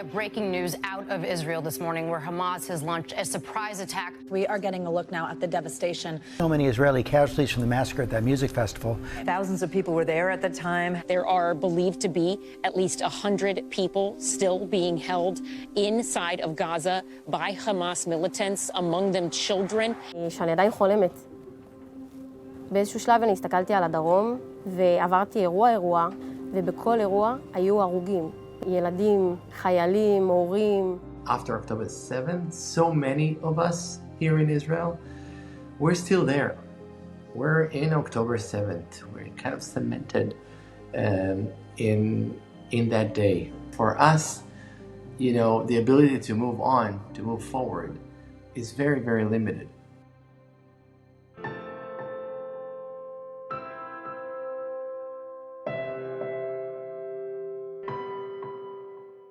have breaking news out of Israel this morning where Hamas has launched a surprise attack. We are getting a look now at the devastation. So many Israeli casualties from the massacre at that music festival. Thousands of people were there at the time. There are believed to be at least 100 people still being held inside of Gaza by Hamas militants, among them children. שאני עדיין חולמת. באיזשהו שלב אני הסתכלתי על הדרום ועברתי אירוע, ובכל אירוע היו הרוגים. ילדים, חיילים, הורים. After October 7th, so many of us here in Israel, we're still there. We're in October 7th. We're kind of cemented in that day. For us, you know, the ability to move on, to move forward, is very, very limited.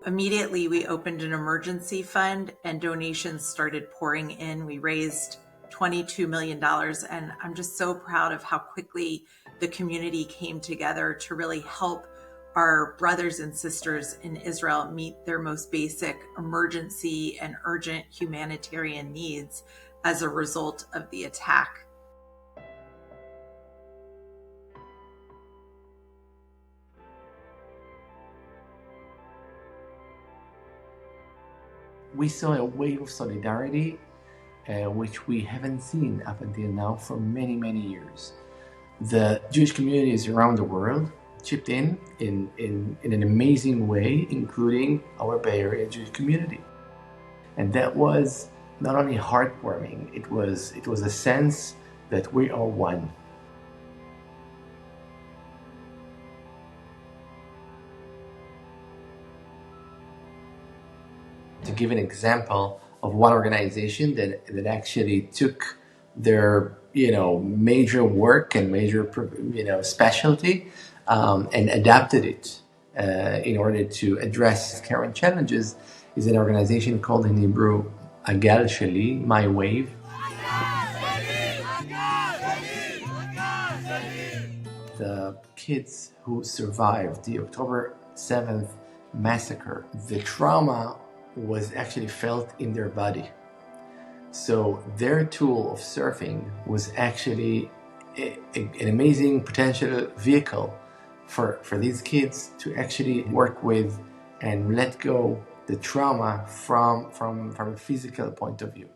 Immediately, we opened an emergency fund and donations started pouring in. We raised $22 million, and I'm just so proud of how quickly the community came together to really help our brothers and sisters in Israel meet their most basic emergency and urgent humanitarian needs as a result of the attack. We saw a wave of solidarity, which we haven't seen up until now for many, many years. The Jewish communities around the world chipped in an amazing way, including our Bay Area Jewish community. And that was not only heartwarming, it was a sense that we are one. To give an example of one organization that actually took their major work and major specialty and adapted it in order to address current challenges is an organization called in Hebrew Agal Sheli, My Wave. The kids who survived the October 7th massacre, the trauma was actually felt in their body. So their tool of surfing was actually an amazing potential vehicle for these kids to actually work with and let go the trauma from a physical point of view.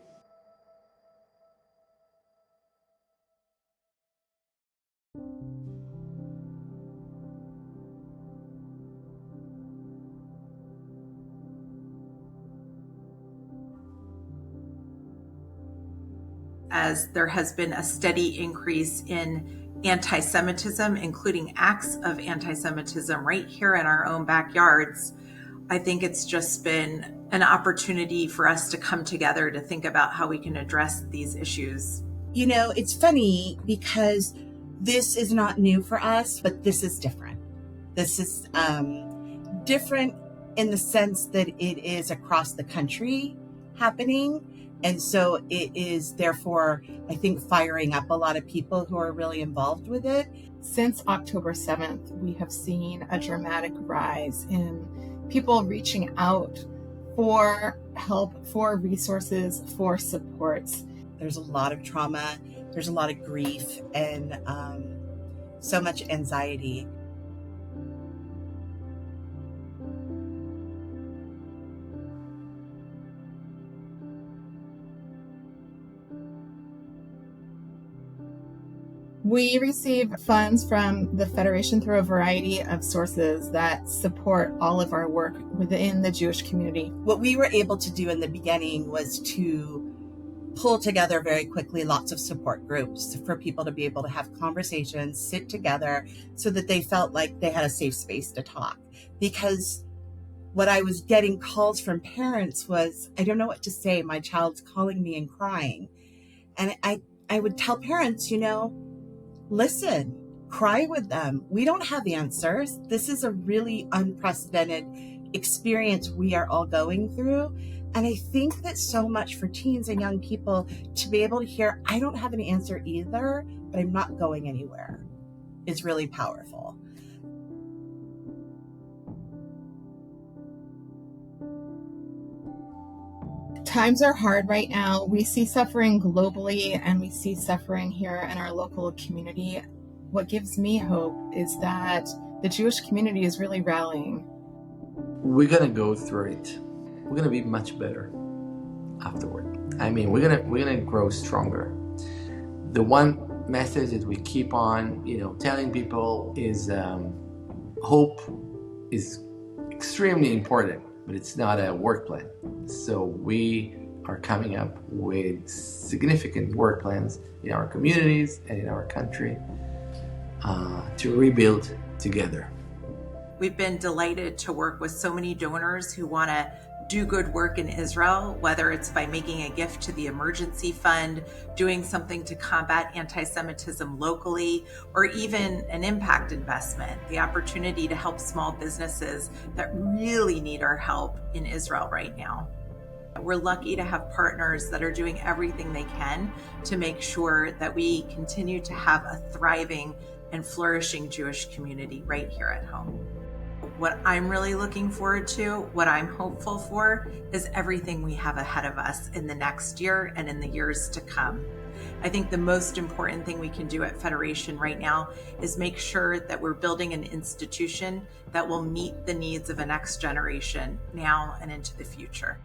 As there has been a steady increase in anti-Semitism, including acts of anti-Semitism right here in our own backyards, I think it's just been an opportunity for us to come together to think about how we can address these issues. You know, it's funny because this is not new for us, but this is different. This is different in the sense that it is across the country happening. And so it is therefore, I think, firing up a lot of people who are really involved with it. Since October 7th, we have seen a dramatic rise in people reaching out for help, for resources, for supports. There's a lot of trauma, there's a lot of grief, and so much anxiety. We receive funds from the Federation through a variety of sources that support all of our work within the Jewish community. What we were able to do in the beginning was to pull together very quickly lots of support groups for people to be able to have conversations, sit together so that they felt like they had a safe space to talk. Because what I was getting calls from parents was, I don't know what to say. My child's calling me and crying. And I would tell parents, listen, cry with them. We don't have answers. This is a really unprecedented experience we are all going through. And I think that so much for teens and young people to be able to hear, I don't have an answer either, but I'm not going anywhere, is really powerful. Times are hard right now. We see suffering globally and we see suffering here in our local community. What gives me hope is that the Jewish community is really rallying. We're gonna go through it. We're gonna be much better afterward. I mean, we're gonna grow stronger. The one message that we keep on, telling people is hope is extremely important, but it's not a work plan. So we are coming up with significant work plans in our communities and in our country to rebuild together. We've been delighted to work with so many donors who want to do good work in Israel, whether it's by making a gift to the emergency fund, doing something to combat anti-Semitism locally, or even an impact investment, the opportunity to help small businesses that really need our help in Israel right now. We're lucky to have partners that are doing everything they can to make sure that we continue to have a thriving and flourishing Jewish community right here at home. What I'm really looking forward to, what I'm hopeful for, is everything we have ahead of us in the next year and in the years to come. I think the most important thing we can do at Federation right now is make sure that we're building an institution that will meet the needs of a next generation now and into the future.